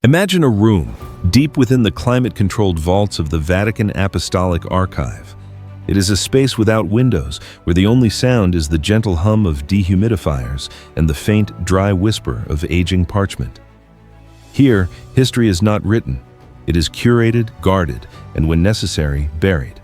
Imagine a room deep within the climate-controlled vaults of the Vatican Apostolic Archive. It is a space without windows, where the only sound is the gentle hum of dehumidifiers and the faint, dry whisper of aging parchment. Here, history is not written. It is curated, guarded, and when necessary, buried.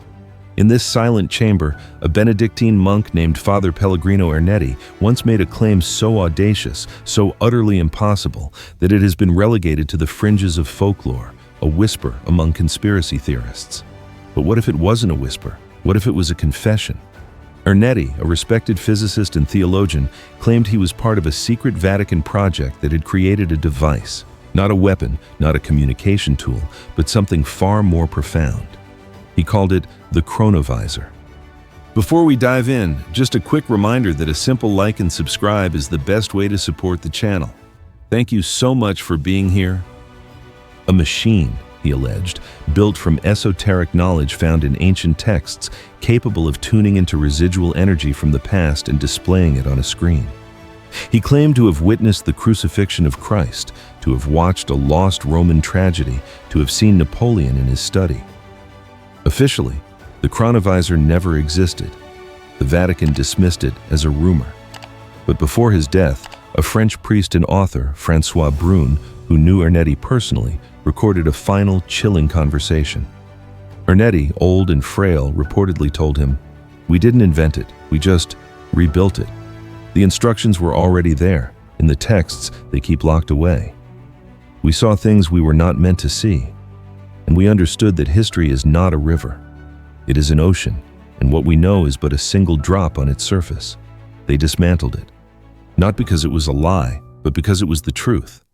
In this silent chamber, a Benedictine monk named Father Pellegrino Ernetti once made a claim so audacious, so utterly impossible, that it has been relegated to the fringes of folklore, a whisper among conspiracy theorists. But what if it wasn't a whisper? What if it was a confession? Ernetti, a respected physicist and theologian, claimed he was part of a secret Vatican project that had created a device, not a weapon, not a communication tool, but something far more profound. He called it the chronovisor. Before we dive in, just a quick reminder that a simple like and subscribe is the best way to support the channel. Thank you so much for being here. A machine, he alleged, built from esoteric knowledge found in ancient texts, capable of tuning into residual energy from the past and displaying it on a screen. He claimed to have witnessed the crucifixion of Christ, to have watched a lost Roman tragedy, to have seen Napoleon in his study. Officially, the chronovisor never existed. The Vatican dismissed it as a rumor. But before his death, a French priest and author, François Brune, who knew Ernetti personally, recorded a final, chilling conversation. Ernetti, old and frail, reportedly told him, "We didn't invent it, we just rebuilt it. The instructions were already there. In the texts, they keep locked away. We saw things we were not meant to see. And we understood that history is not a river. It is an ocean, and what we know is but a single drop on its surface." They dismantled it. Not because it was a lie, but because it was the truth.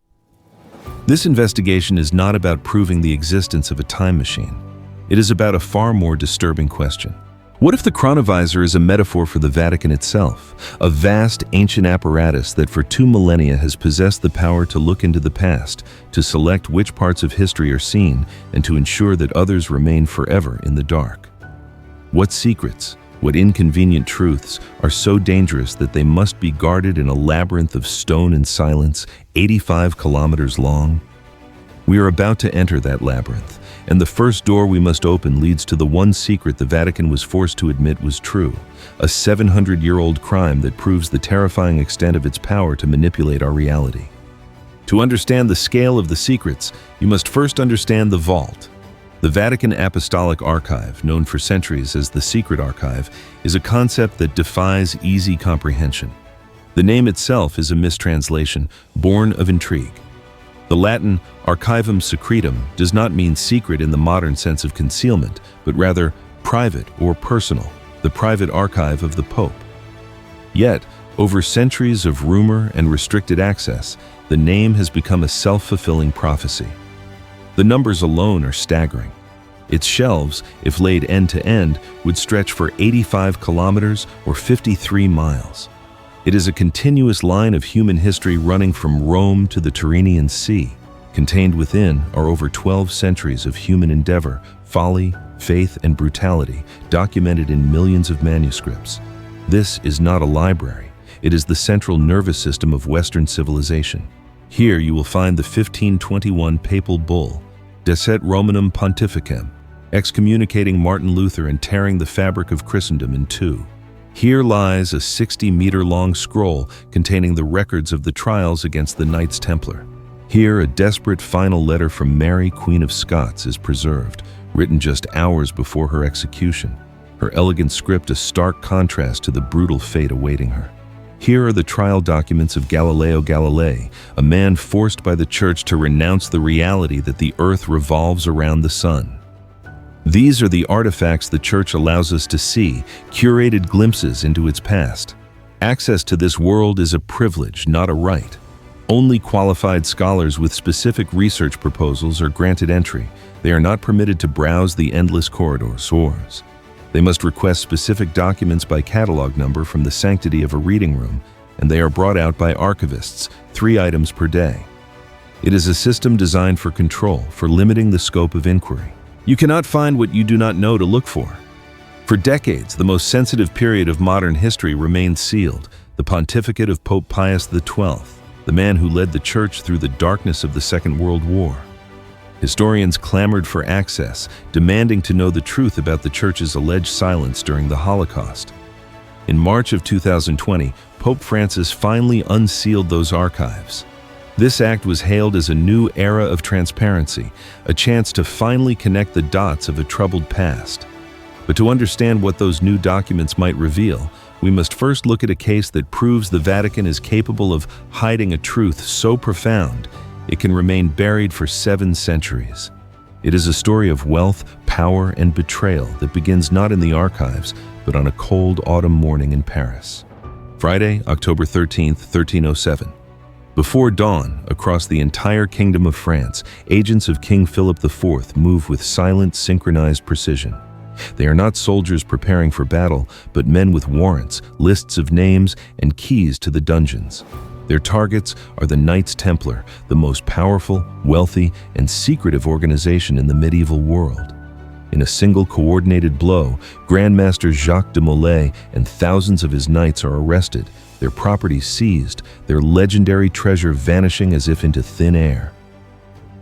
This investigation is not about proving the existence of a time machine. It is about a far more disturbing question. What if the chronovisor is a metaphor for the Vatican itself, a vast, ancient apparatus that for 2 millennia has possessed the power to look into the past, to select which parts of history are seen, and to ensure that others remain forever in the dark? What secrets, what inconvenient truths are so dangerous that they must be guarded in a labyrinth of stone and silence, 85 kilometers long? We are about to enter that labyrinth, and the first door we must open leads to the one secret the Vatican was forced to admit was true, a 700-year-old crime that proves the terrifying extent of its power to manipulate our reality. To understand the scale of the secrets, you must first understand the vault. The Vatican Apostolic Archive, known for centuries as the Secret Archive, is a concept that defies easy comprehension. The name itself is a mistranslation, born of intrigue. The Latin archivum secretum does not mean secret in the modern sense of concealment, but rather private or personal, the private archive of the Pope. Yet, over centuries of rumor and restricted access, the name has become a self-fulfilling prophecy. The numbers alone are staggering. Its shelves, if laid end to end, would stretch for 85 kilometers or 53 miles. It is a continuous line of human history running from Rome to the Tyrrhenian Sea. Contained within are over 12 centuries of human endeavor, folly, faith, and brutality, documented in millions of manuscripts. This is not a library. It is the central nervous system of Western civilization. Here you will find the 1521 papal bull, Decet Romanum Pontificem, excommunicating Martin Luther and tearing the fabric of Christendom in two. Here lies a 60-meter-long scroll containing the records of the trials against the Knights Templar. Here, a desperate final letter from Mary, Queen of Scots, is preserved, written just hours before her execution, her elegant script a stark contrast to the brutal fate awaiting her. Here are the trial documents of Galileo Galilei, a man forced by the Church to renounce the reality that the earth revolves around the sun. These are the artifacts the Church allows us to see, curated glimpses into its past. Access to this world is a privilege, not a right. Only qualified scholars with specific research proposals are granted entry. They are not permitted to browse the endless corridors. They must request specific documents by catalog number from the sanctity of a reading room, and they are brought out by archivists, 3 items per day. It is a system designed for control, for limiting the scope of inquiry. You cannot find what you do not know to look for. For decades, the most sensitive period of modern history remained sealed, the pontificate of Pope Pius XII. the man who led the church through the darkness of the Second World War. Historians clamored for access, demanding to know the truth about the church's alleged silence during the Holocaust. In March of 2020, Pope Francis finally unsealed those archives. This act was hailed as a new era of transparency, a chance to finally connect the dots of a troubled past. But to understand what those new documents might reveal, we must first look at a case that proves the Vatican is capable of hiding a truth so profound it can remain buried for 7 centuries. It is a story of wealth, power, and betrayal that begins not in the archives, but on a cold autumn morning in Paris. Friday, October 13, 1307. Before dawn, across the entire Kingdom of France, agents of King Philip IV move with silent, synchronized precision. They are not soldiers preparing for battle, but men with warrants, lists of names, and keys to the dungeons. Their targets are the Knights Templar, the most powerful, wealthy, and secretive organization in the medieval world. In a single coordinated blow, Grandmaster Jacques de Molay and thousands of his knights are arrested, their property seized, their legendary treasure vanishing as if into thin air.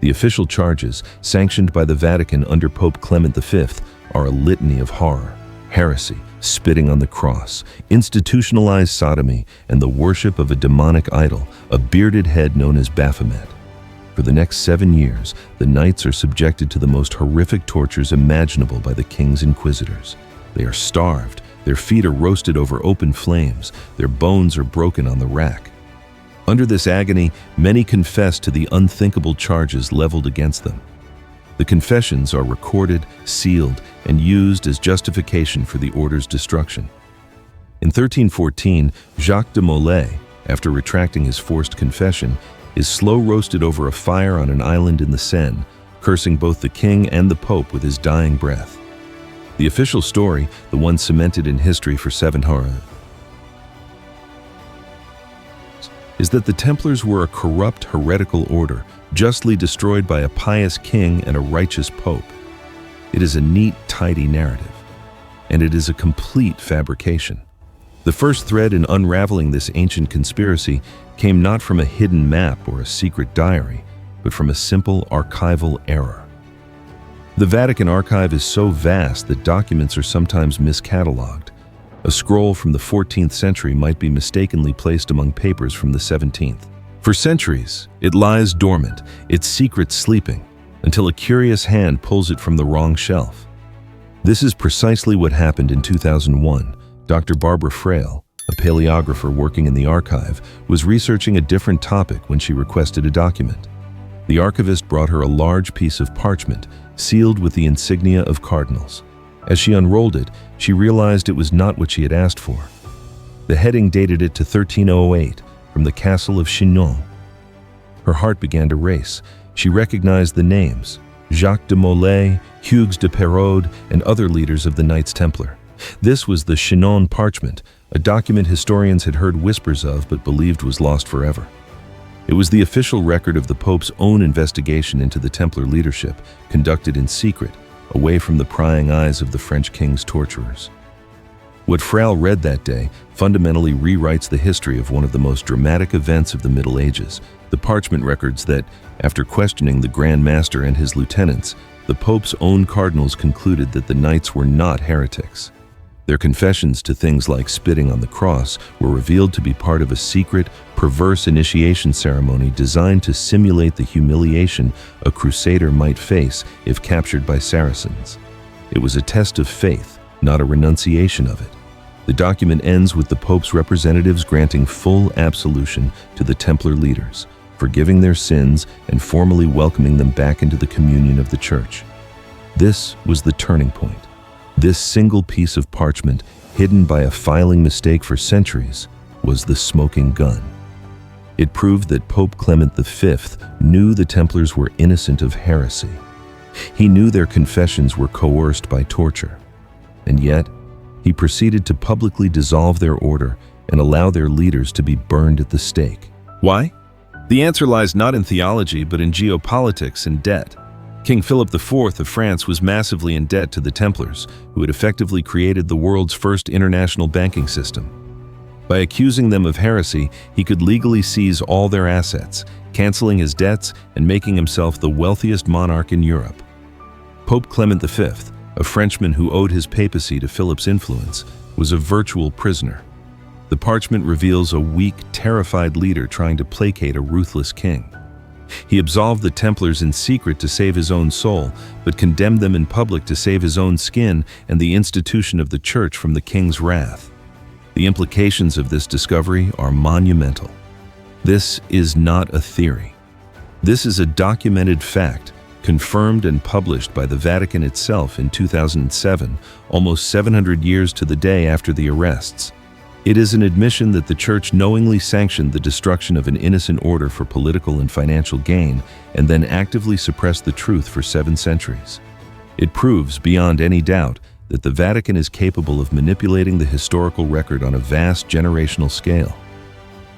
The official charges, sanctioned by the Vatican under Pope Clement V, are a litany of horror, heresy, spitting on the cross, institutionalized sodomy, and the worship of a demonic idol, a bearded head known as Baphomet. For the next 7 years, the knights are subjected to the most horrific tortures imaginable by the king's inquisitors. They are starved, their feet are roasted over open flames, their bones are broken on the rack. Under this agony, many confess to the unthinkable charges leveled against them. The confessions are recorded, sealed, and used as justification for the order's destruction. In 1314, Jacques de Molay, after retracting his forced confession, is slow roasted over a fire on an island in the Seine, cursing both the king and the pope with his dying breath. The official story, the one cemented in history for 700, is that the Templars were a corrupt, heretical order, justly destroyed by a pious king and a righteous pope. It is a neat, tidy narrative, and it is a complete fabrication. The first thread in unraveling this ancient conspiracy came not from a hidden map or a secret diary, but from a simple archival error. The Vatican archive is so vast that documents are sometimes miscatalogued. A scroll from the 14th century might be mistakenly placed among papers from the 17th. For centuries, it lies dormant, its secrets sleeping, until a curious hand pulls it from the wrong shelf. This is precisely what happened in 2001. Dr. Barbara Frail, a paleographer working in the archive, was researching a different topic when she requested a document. The archivist brought her a large piece of parchment, sealed with the insignia of cardinals. As she unrolled it, she realized it was not what she had asked for. The heading dated it to 1308, from the castle of Chinon. Her heart began to race. She recognized the names: Jacques de Molay, Hugues de Perraud, and other leaders of the Knights Templar. This was the Chinon parchment, a document historians had heard whispers of but believed was lost forever. It was the official record of the Pope's own investigation into the Templar leadership, conducted in secret, away from the prying eyes of the French king's torturers. What Frail read that day fundamentally rewrites the history of one of the most dramatic events of the Middle Ages. The parchment records that, after questioning the Grand Master and his lieutenants, the Pope's own cardinals concluded that the knights were not heretics. Their confessions to things like spitting on the cross were revealed to be part of a secret, perverse initiation ceremony designed to simulate the humiliation a crusader might face if captured by Saracens. It was a test of faith, not a renunciation of it. The document ends with the Pope's representatives granting full absolution to the Templar leaders, forgiving their sins and formally welcoming them back into the communion of the Church. This was the turning point. This single piece of parchment, hidden by a filing mistake for centuries, was the smoking gun. It proved that Pope Clement V knew the Templars were innocent of heresy. He knew their confessions were coerced by torture. And yet, he proceeded to publicly dissolve their order and allow their leaders to be burned at the stake. Why? The answer lies not in theology, but in geopolitics and debt. King Philip IV of France was massively in debt to the Templars, who had effectively created the world's first international banking system. By accusing them of heresy, he could legally seize all their assets, canceling his debts and making himself the wealthiest monarch in Europe. Pope Clement V, a Frenchman who owed his papacy to Philip's influence, was a virtual prisoner. The parchment reveals a weak, terrified leader trying to placate a ruthless king. He absolved the Templars in secret to save his own soul, but condemned them in public to save his own skin and the institution of the Church from the king's wrath. The implications of this discovery are monumental. This is not a theory. This is a documented fact, confirmed and published by the Vatican itself in 2007, almost 700 years to the day after the arrests. It is an admission that the Church knowingly sanctioned the destruction of an innocent order for political and financial gain, and then actively suppressed the truth for 7 centuries. It proves, beyond any doubt, that the Vatican is capable of manipulating the historical record on a vast generational scale.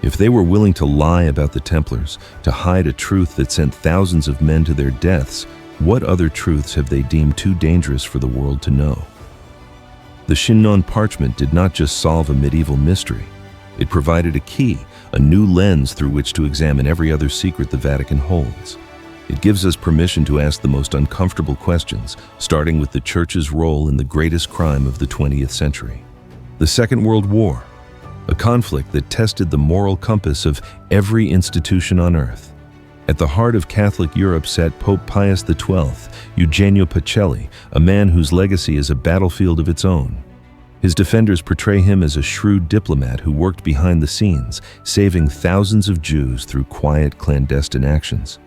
If they were willing to lie about the Templars, to hide a truth that sent thousands of men to their deaths, what other truths have they deemed too dangerous for the world to know? The Chinon parchment did not just solve a medieval mystery. It provided a key, a new lens through which to examine every other secret the Vatican holds. It gives us permission to ask the most uncomfortable questions, starting with the Church's role in the greatest crime of the 20th century. The Second World War, a conflict that tested the moral compass of every institution on earth. At the heart of Catholic Europe sat Pope Pius XII, Eugenio Pacelli, a man whose legacy is a battlefield of its own. His defenders portray him as a shrewd diplomat who worked behind the scenes, saving thousands of Jews through quiet, clandestine actions.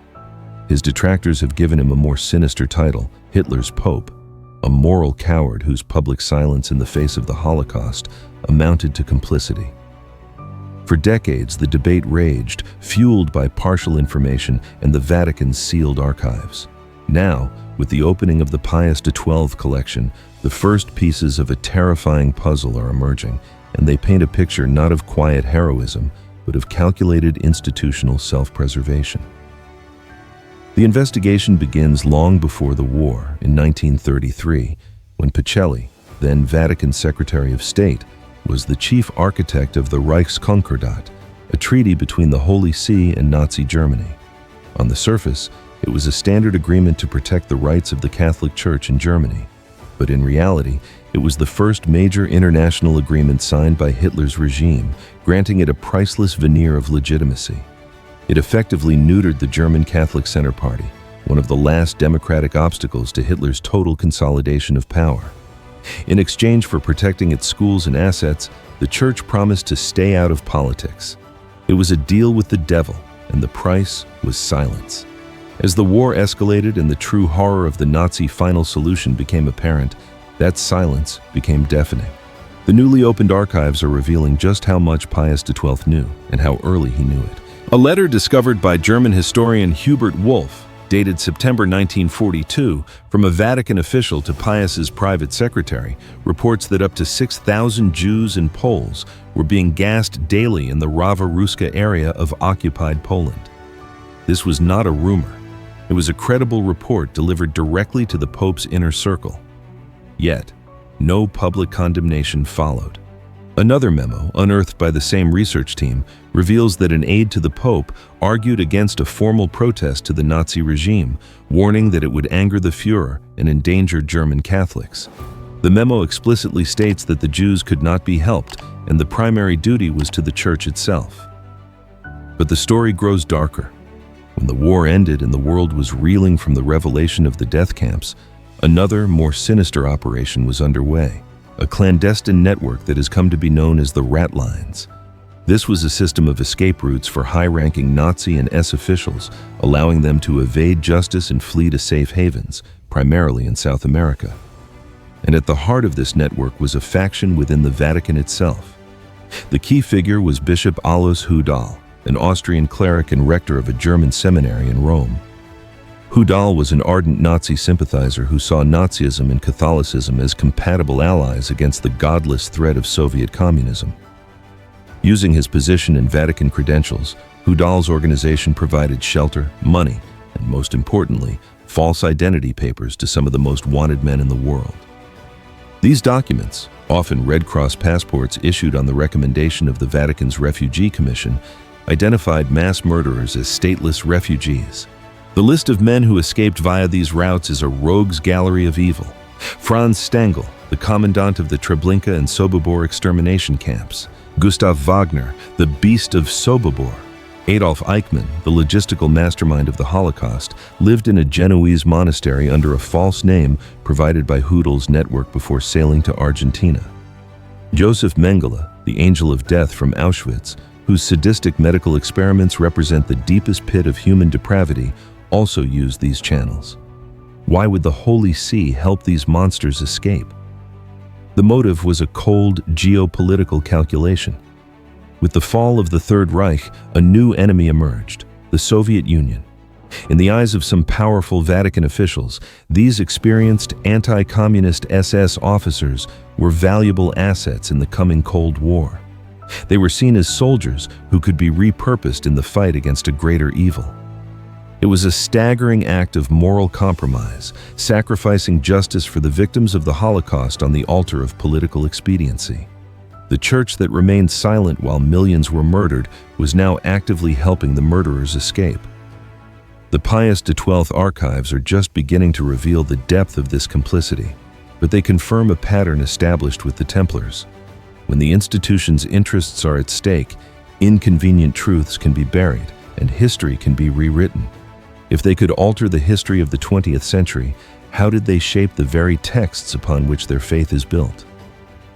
His detractors have given him a more sinister title, Hitler's Pope, a moral coward whose public silence in the face of the Holocaust amounted to complicity. For decades, the debate raged, fueled by partial information and the Vatican's sealed archives. Now, with the opening of the Pius XII collection, the first pieces of a terrifying puzzle are emerging, and they paint a picture not of quiet heroism, but of calculated institutional self-preservation. The investigation begins long before the war, in 1933, when Pacelli, then Vatican Secretary of State, was the chief architect of the Reichskonkordat, a treaty between the Holy See and Nazi Germany. On the surface, it was a standard agreement to protect the rights of the Catholic Church in Germany. But in reality, it was the first major international agreement signed by Hitler's regime, granting it a priceless veneer of legitimacy. It effectively neutered the German Catholic Center Party, one of the last democratic obstacles to Hitler's total consolidation of power. In exchange for protecting its schools and assets, the Church promised to stay out of politics. It was a deal with the devil, and the price was silence. As the war escalated and the true horror of the Nazi final solution became apparent, that silence became deafening. The newly opened archives are revealing just how much Pius XII knew and how early he knew it. A letter discovered by German historian Hubert Wolff, dated September 1942, from a Vatican official to Pius's private secretary, reports that up to 6,000 Jews and Poles were being gassed daily in the Rawa Ruska area of occupied Poland. This was not a rumor. It was a credible report delivered directly to the Pope's inner circle. Yet, no public condemnation followed. Another memo, unearthed by the same research team, reveals that an aide to the Pope argued against a formal protest to the Nazi regime, warning that it would anger the Führer and endanger German Catholics. The memo explicitly states that the Jews could not be helped, and the primary duty was to the Church itself. But the story grows darker. When the war ended and the world was reeling from the revelation of the death camps, another, more sinister operation was underway. A clandestine network that has come to be known as the Rat Lines. This was a system of escape routes for high-ranking Nazi and S officials, allowing them to evade justice and flee to safe havens, primarily in South America. And at the heart of this network was a faction within the Vatican itself. The key figure was Bishop Alois Hudal, an Austrian cleric and rector of a German seminary in Rome. Hudal was an ardent Nazi sympathizer who saw Nazism and Catholicism as compatible allies against the godless threat of Soviet communism. Using his position and Vatican credentials, Hudal's organization provided shelter, money, and most importantly, false identity papers to some of the most wanted men in the world. These documents, Often Red Cross passports issued on the recommendation of the Vatican's Refugee Commission identified mass murderers as stateless refugees. The list of men who escaped via these routes is a rogues gallery of evil. Franz Stangl, the commandant of the Treblinka and Sobibor extermination camps. Gustav Wagner, the Beast of Sobibor. Adolf Eichmann, the logistical mastermind of the Holocaust, lived in a Genoese monastery under a false name provided by Hoodel's network before sailing to Argentina. Joseph Mengele, the angel of death from Auschwitz, whose sadistic medical experiments represent the deepest pit of human depravity, also used these channels. Why would the Holy See help these monsters escape? The motive was a cold geopolitical calculation. With the fall of the Third Reich, a new enemy emerged, the Soviet Union. In the eyes of some powerful Vatican officials, these experienced anti-communist SS officers were valuable assets in the coming Cold War. They were seen as soldiers who could be repurposed in the fight against a greater evil. It was a staggering act of moral compromise, sacrificing justice for the victims of the Holocaust on the altar of political expediency. The church that remained silent while millions were murdered was now actively helping the murderers escape. The Pius XII archives are just beginning to reveal the depth of this complicity, but they confirm a pattern established with the Templars. When the institution's interests are at stake, inconvenient truths can be buried and history can be rewritten. If they could alter the history of the 20th century, how did they shape the very texts upon which their faith is built?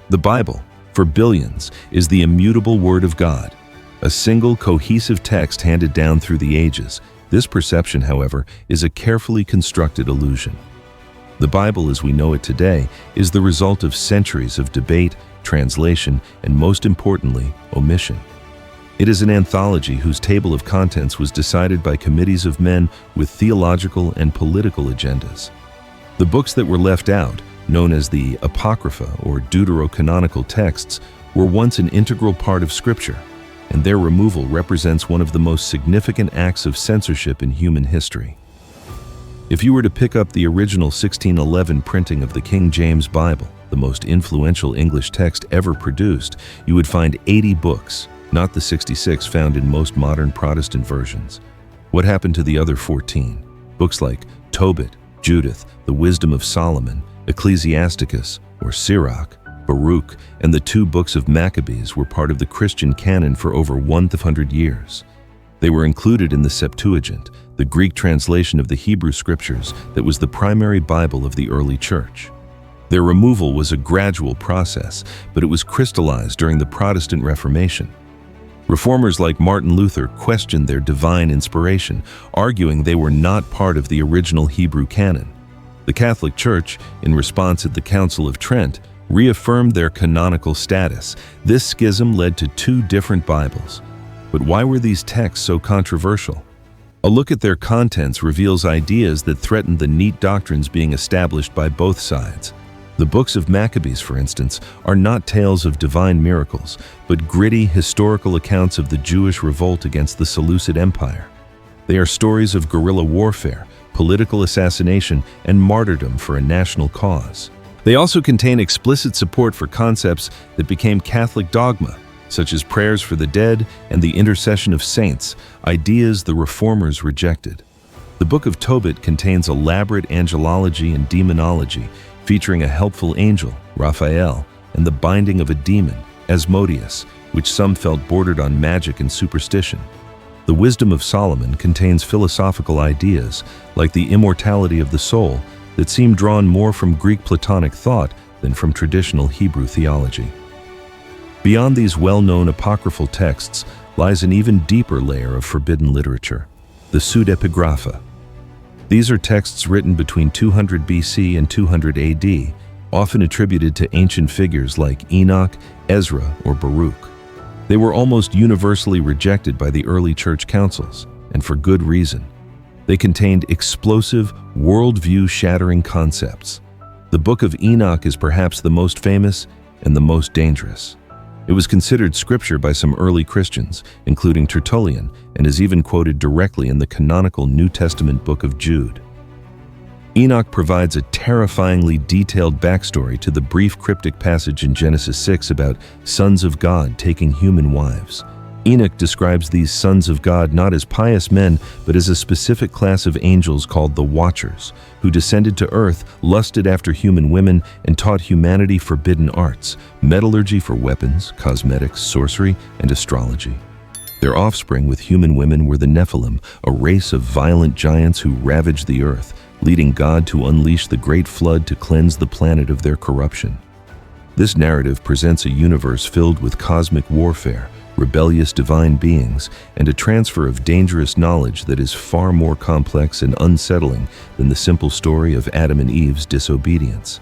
The Bible, for billions, is the immutable Word of God, a single cohesive text handed down through the ages. This perception, however, is a carefully constructed illusion. The Bible as we know it today is the result of centuries of debate, translation, and most importantly, omission. It is an anthology whose table of contents was decided by committees of men with theological and political agendas. The books that were left out, known as the Apocrypha or deuterocanonical texts, were once an integral part of Scripture, and their removal represents one of the most significant acts of censorship in human history. If you were to pick up the original 1611 printing of the King James Bible, the most influential English text ever produced, you would find 80 books, not the 66 found in most modern Protestant versions. What happened to the other 14? Books like Tobit, Judith, the Wisdom of Solomon, Ecclesiasticus, or Sirach, Baruch, and the 2 books of Maccabees were part of the Christian canon for over 100 years. They were included in the Septuagint, the Greek translation of the Hebrew Scriptures that was the primary Bible of the early church. Their removal was a gradual process, but it was crystallized during the Protestant Reformation. Reformers like Martin Luther questioned their divine inspiration, arguing they were not part of the original Hebrew canon. The Catholic Church, in response at the Council of Trent, reaffirmed their canonical status. This schism led to 2 different Bibles. But why were these texts so controversial? A look at their contents reveals ideas that threatened the neat doctrines being established by both sides. The books of Maccabees, for instance, are not tales of divine miracles, but gritty historical accounts of the Jewish revolt against the Seleucid Empire. They are stories of guerrilla warfare, political assassination, and martyrdom for a national cause. They also contain explicit support for concepts that became Catholic dogma, such as prayers for the dead and the intercession of saints, ideas the Reformers rejected. The Book of Tobit contains elaborate angelology and demonology, featuring a helpful angel, Raphael, and the binding of a demon, Asmodeus, which some felt bordered on magic and superstition. The Wisdom of Solomon contains philosophical ideas, like the immortality of the soul, that seem drawn more from Greek Platonic thought than from traditional Hebrew theology. Beyond these well-known apocryphal texts lies an even deeper layer of forbidden literature, the pseudepigrapha. These are texts written between 200 BC and 200 AD, often attributed to ancient figures like Enoch, Ezra, or Baruch. They were almost universally rejected by the early church councils, and for good reason. They contained explosive, worldview-shattering concepts. The Book of Enoch is perhaps the most famous and the most dangerous. It was considered scripture by some early Christians, including Tertullian, and is even quoted directly in the canonical New Testament Book of Jude. Enoch provides a terrifyingly detailed backstory to the brief cryptic passage in Genesis 6 about sons of God taking human wives. Enoch describes these sons of God not as pious men, but as a specific class of angels called the Watchers, who descended to earth, lusted after human women, and taught humanity forbidden arts, metallurgy for weapons, cosmetics, sorcery, and astrology. Their offspring with human women were the Nephilim, a race of violent giants who ravaged the earth, leading God to unleash the great flood to cleanse the planet of their corruption. This narrative presents a universe filled with cosmic warfare, rebellious divine beings, and a transfer of dangerous knowledge that is far more complex and unsettling than the simple story of Adam and Eve's disobedience.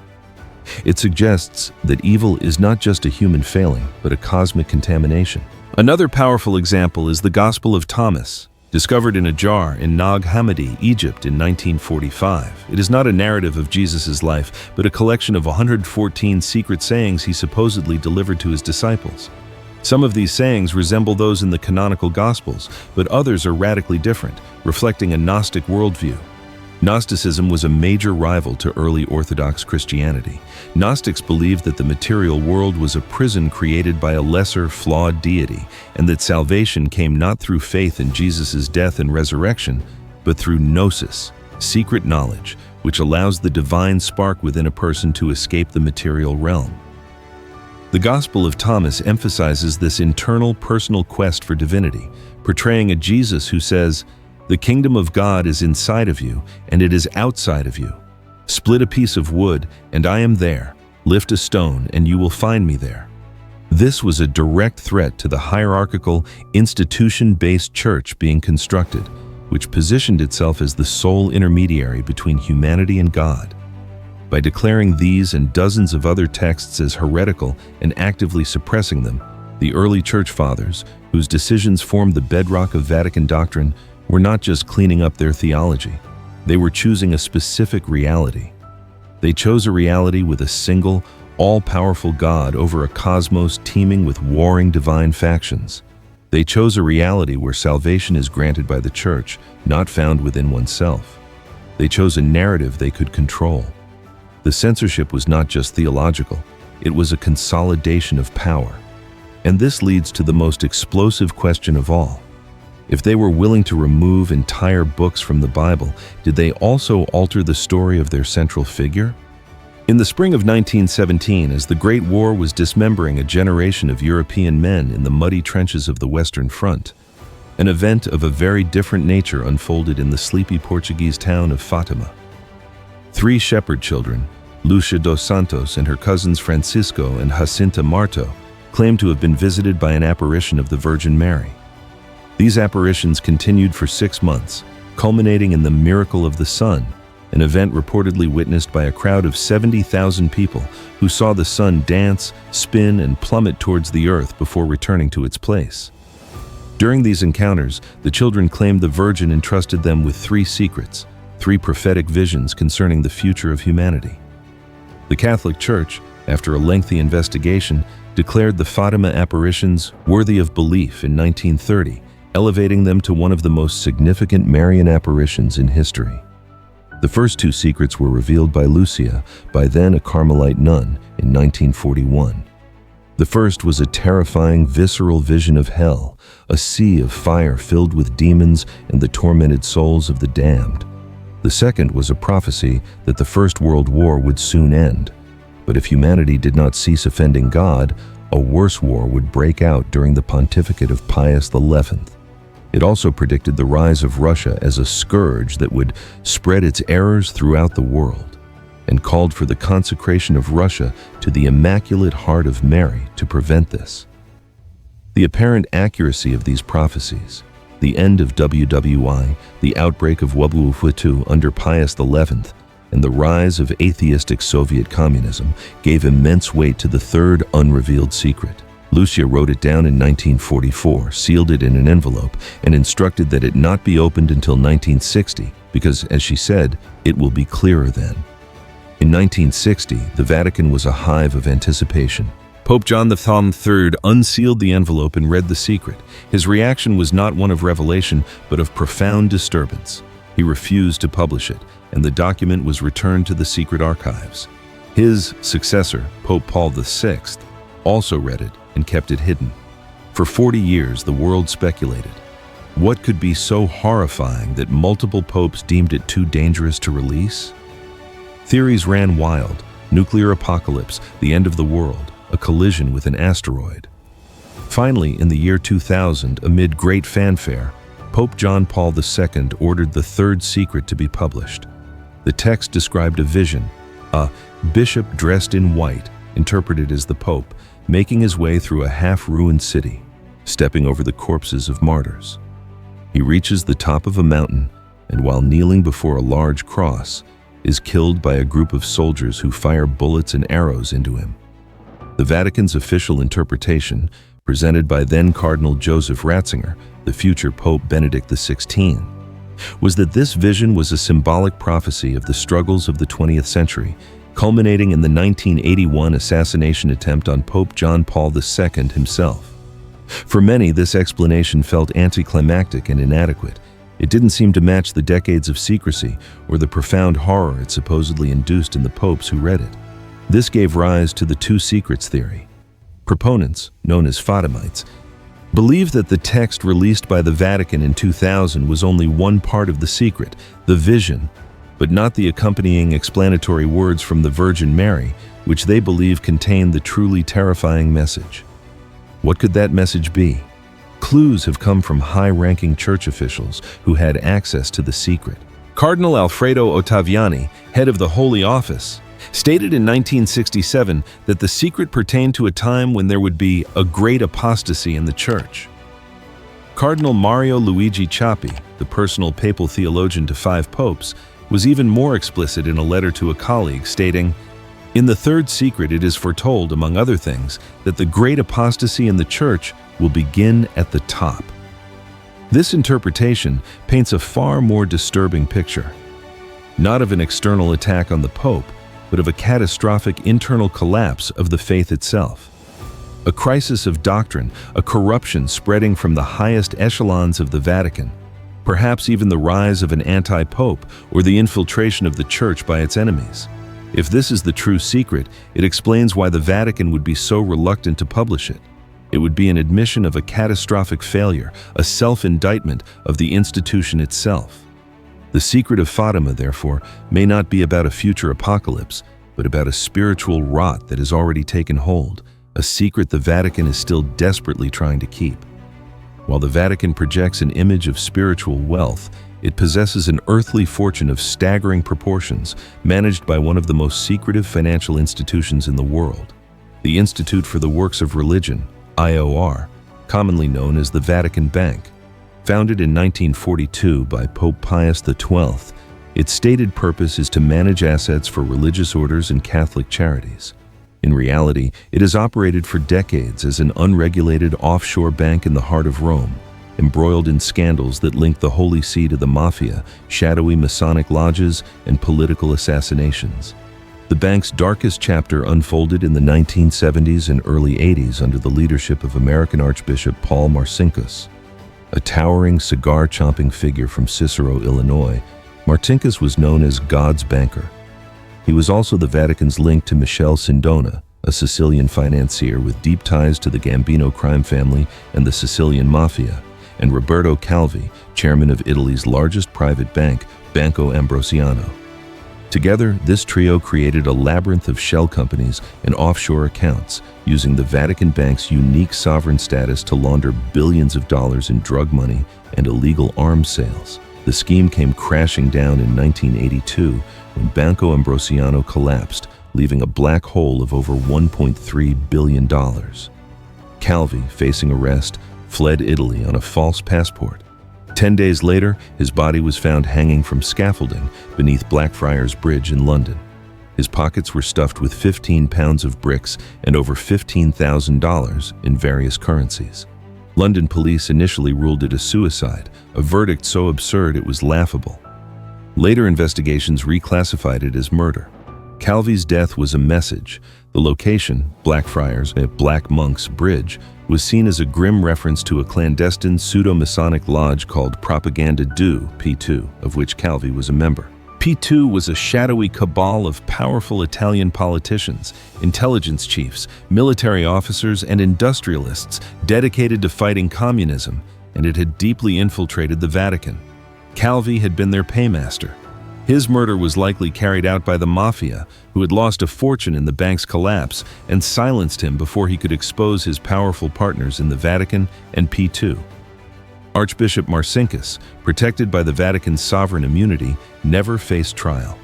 It suggests that evil is not just a human failing, but a cosmic contamination. Another powerful example is the Gospel of Thomas, discovered in a jar in Nag Hammadi, Egypt in 1945. It is not a narrative of Jesus' life, but a collection of 114 secret sayings he supposedly delivered to his disciples. Some of these sayings resemble those in the canonical Gospels, but others are radically different, reflecting a Gnostic worldview. Gnosticism was a major rival to early Orthodox Christianity. Gnostics believed that the material world was a prison created by a lesser, flawed deity, and that salvation came not through faith in Jesus' death and resurrection, but through gnosis, secret knowledge, which allows the divine spark within a person to escape the material realm. The Gospel of Thomas emphasizes this internal, personal quest for divinity, portraying a Jesus who says, "The kingdom of God is inside of you, and it is outside of you. Split a piece of wood, and I am there. Lift a stone, and you will find me there." This was a direct threat to the hierarchical, institution-based church being constructed, which positioned itself as the sole intermediary between humanity and God. By declaring these and dozens of other texts as heretical and actively suppressing them, the early church fathers, whose decisions formed the bedrock of Vatican doctrine, were not just cleaning up their theology. They were choosing a specific reality. They chose a reality with a single, all-powerful God over a cosmos teeming with warring divine factions. They chose a reality where salvation is granted by the church, not found within oneself. They chose a narrative they could control. The censorship was not just theological, it was a consolidation of power. And this leads to the most explosive question of all. If they were willing to remove entire books from the Bible, did they also alter the story of their central figure? In the spring of 1917, as the Great War was dismembering a generation of European men in the muddy trenches of the Western Front, an event of a very different nature unfolded in the sleepy Portuguese town of Fatima. 3 shepherd children, Lucia dos Santos and her cousins Francisco and Jacinta Marto, claimed to have been visited by an apparition of the Virgin Mary. These apparitions continued for 6 months, culminating in the miracle of the sun, an event reportedly witnessed by a crowd of 70,000 people who saw the sun dance, spin, and plummet towards the earth before returning to its place. During these encounters, the children claimed the Virgin entrusted them with 3 secrets, 3 prophetic visions concerning the future of humanity. The Catholic Church, after a lengthy investigation, declared the Fatima apparitions worthy of belief in 1930, elevating them to one of the most significant Marian apparitions in history. The first 2 secrets were revealed by Lucia, by then a Carmelite nun, in 1941. The first was a terrifying, visceral vision of hell, a sea of fire filled with demons and the tormented souls of the damned. The second was a prophecy that the First World War would soon end. But if humanity did not cease offending God, a worse war would break out during the pontificate of Pius XI. It also predicted the rise of Russia as a scourge that would spread its errors throughout the world, and called for the consecration of Russia to the Immaculate Heart of Mary to prevent this. The apparent accuracy of these prophecies, the end of WWI, the outbreak of Wubuwufutu under Pius XI, and the rise of atheistic Soviet communism gave immense weight to the third unrevealed secret. Lucia wrote it down in 1944, sealed it in an envelope, and instructed that it not be opened until 1960, because, as she said, it will be clearer then. In 1960, the Vatican was a hive of anticipation. Pope John III unsealed the envelope and read the secret. His reaction was not one of revelation, but of profound disturbance. He refused to publish it, and the document was returned to the secret archives. His successor, Pope Paul VI, also read it and kept it hidden. For 40 years, the world speculated. What could be so horrifying that multiple popes deemed it too dangerous to release? Theories ran wild: nuclear apocalypse, the end of the world, a collision with an asteroid. Finally, in the year 2000, amid great fanfare, Pope John Paul II ordered the third secret to be published. The text described a vision: a bishop dressed in white, interpreted as the Pope, making his way through a half-ruined city, stepping over the corpses of martyrs. He reaches the top of a mountain, and while kneeling before a large cross, is killed by a group of soldiers who fire bullets and arrows into him. The Vatican's official interpretation, presented by then Cardinal Joseph Ratzinger, the future Pope Benedict XVI, was that this vision was a symbolic prophecy of the struggles of the 20th century, culminating in the 1981 assassination attempt on Pope John Paul II himself. For many, this explanation felt anticlimactic and inadequate. It didn't seem to match the decades of secrecy or the profound horror it supposedly induced in the popes who read it. This gave rise to the two secrets theory. Proponents, known as Fatimites, believed that the text released by the Vatican in 2000 was only one part of the secret, the vision, but not the accompanying explanatory words from the Virgin Mary, which they believe contained the truly terrifying message. What could that message be? Clues have come from high-ranking church officials who had access to the secret. Cardinal Alfredo Ottaviani, head of the Holy Office, stated in 1967 that the secret pertained to a time when there would be a great apostasy in the church. Cardinal Mario Luigi Ciappi, the personal papal theologian to 5 popes, was even more explicit in a letter to a colleague, stating, "In the third secret it is foretold, among other things, that the great apostasy in the church will begin at the top." This interpretation paints a far more disturbing picture, not of an external attack on the Pope, but of a catastrophic internal collapse of the faith itself. A crisis of doctrine, a corruption spreading from the highest echelons of the Vatican, perhaps even the rise of an anti-pope or the infiltration of the church by its enemies. If this is the true secret, it explains why the Vatican would be so reluctant to publish it. It would be an admission of a catastrophic failure, a self-indictment of the institution itself. The secret of Fatima, therefore, may not be about a future apocalypse, but about a spiritual rot that has already taken hold, a secret the Vatican is still desperately trying to keep. While the Vatican projects an image of spiritual wealth, it possesses an earthly fortune of staggering proportions, managed by one of the most secretive financial institutions in the world, the Institute for the Works of Religion, IOR, commonly known as the Vatican Bank. Founded in 1942 by Pope Pius XII, its stated purpose is to manage assets for religious orders and Catholic charities. In reality, it has operated for decades as an unregulated offshore bank in the heart of Rome, embroiled in scandals that link the Holy See to the mafia, shadowy Masonic lodges, and political assassinations. The bank's darkest chapter unfolded in the 1970s and early 80s under the leadership of American Archbishop Paul Marcinkus. A towering, cigar-chomping figure from Cicero, Illinois, Marcinkus was known as God's banker. He was also the Vatican's link to Michele Sindona, a Sicilian financier with deep ties to the Gambino crime family and the Sicilian mafia, and Roberto Calvi, chairman of Italy's largest private bank, Banco Ambrosiano. Together, this trio created a labyrinth of shell companies and offshore accounts, using the Vatican Bank's unique sovereign status to launder billions of dollars in drug money and illegal arms sales. The scheme came crashing down in 1982 when Banco Ambrosiano collapsed, leaving a black hole of over $1.3 billion. Calvi, facing arrest, fled Italy on a false passport. 10 days later, his body was found hanging from scaffolding beneath Blackfriars Bridge in London. His pockets were stuffed with 15 pounds of bricks and over $15,000 in various currencies. London police initially ruled it a suicide, a verdict so absurd it was laughable. Later investigations reclassified it as murder. Calvi's death was a message. The location, Blackfriars at Black Monk's Bridge, was seen as a grim reference to a clandestine pseudo-Masonic lodge called Propaganda Do, P2, of which Calvi was a member. P2 was a shadowy cabal of powerful Italian politicians, intelligence chiefs, military officers, and industrialists dedicated to fighting communism, and it had deeply infiltrated the Vatican. Calvi had been their paymaster. His murder was likely carried out by the mafia, who had lost a fortune in the bank's collapse and silenced him before he could expose his powerful partners in the Vatican and P2. Archbishop Marcinkus, protected by the Vatican's sovereign immunity, never faced trial.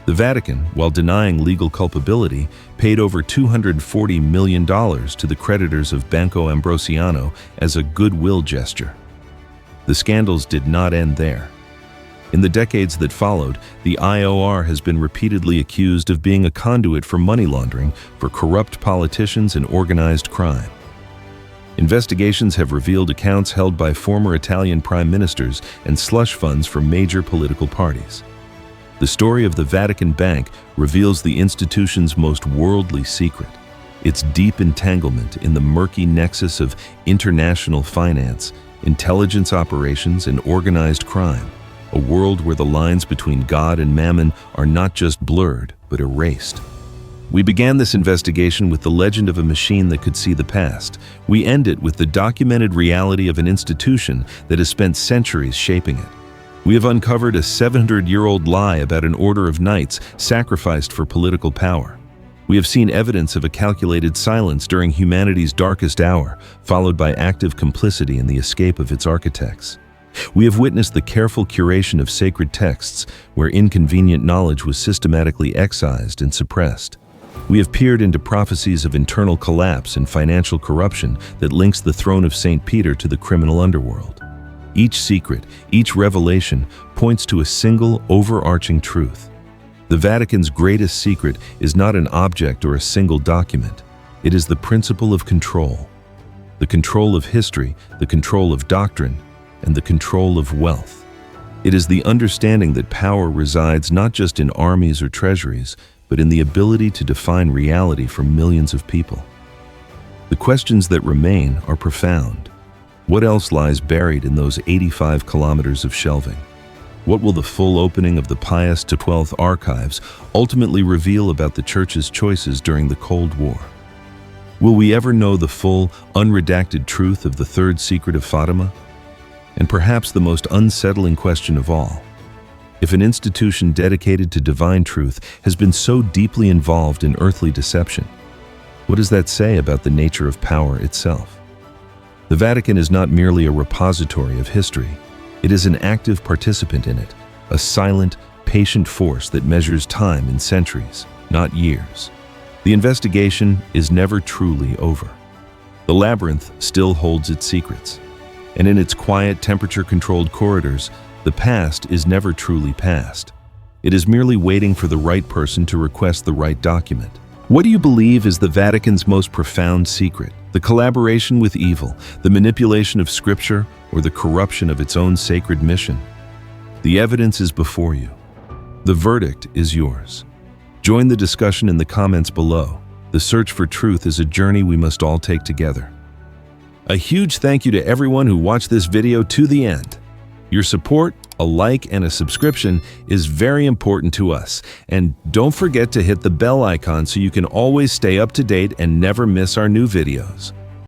The Vatican, while denying legal culpability, paid over $240 million to the creditors of Banco Ambrosiano as a goodwill gesture. The scandals did not end there. In the decades that followed, the IOR has been repeatedly accused of being a conduit for money laundering for corrupt politicians and organized crime. Investigations have revealed accounts held by former Italian prime ministers and slush funds for major political parties. The story of the Vatican Bank reveals the institution's most worldly secret, its deep entanglement in the murky nexus of international finance, intelligence operations, and organized crime. A world where the lines between God and mammon are not just blurred, but erased. We began this investigation with the legend of a machine that could see the past. We end it with the documented reality of an institution that has spent centuries shaping it. We have uncovered a 700-year-old lie about an order of knights sacrificed for political power. We have seen evidence of a calculated silence during humanity's darkest hour, followed by active complicity in the escape of its architects. We have witnessed the careful curation of sacred texts where inconvenient knowledge was systematically excised and suppressed. We have peered into prophecies of internal collapse and financial corruption that links the throne of St. Peter to the criminal underworld. Each secret, each revelation points to a single overarching truth. The Vatican's greatest secret is not an object or a single document. It is the principle of control. The control of history, the control of doctrine, and the control of wealth. It is the understanding that power resides not just in armies or treasuries, but in the ability to define reality for millions of people. The questions that remain are profound. What else lies buried in those 85 kilometers of shelving? What will the full opening of the Pius XII archives ultimately reveal about the Church's choices during the Cold War? Will we ever know the full, unredacted truth of the third secret of Fatima? And perhaps the most unsettling question of all, if an institution dedicated to divine truth has been so deeply involved in earthly deception, what does that say about the nature of power itself? The Vatican is not merely a repository of history. It is an active participant in it, a silent, patient force that measures time in centuries, not years. The investigation is never truly over. The labyrinth still holds its secrets. And in its quiet, temperature-controlled corridors, the past is never truly past. It is merely waiting for the right person to request the right document. What do you believe is the Vatican's most profound secret? The collaboration with evil, the manipulation of Scripture, or the corruption of its own sacred mission? The evidence is before you. The verdict is yours. Join the discussion in the comments below. The search for truth is a journey we must all take together. A huge thank you to everyone who watched this video to the end. Your support, a like, and a subscription is very important to us. And don't forget to hit the bell icon so you can always stay up to date and never miss our new videos.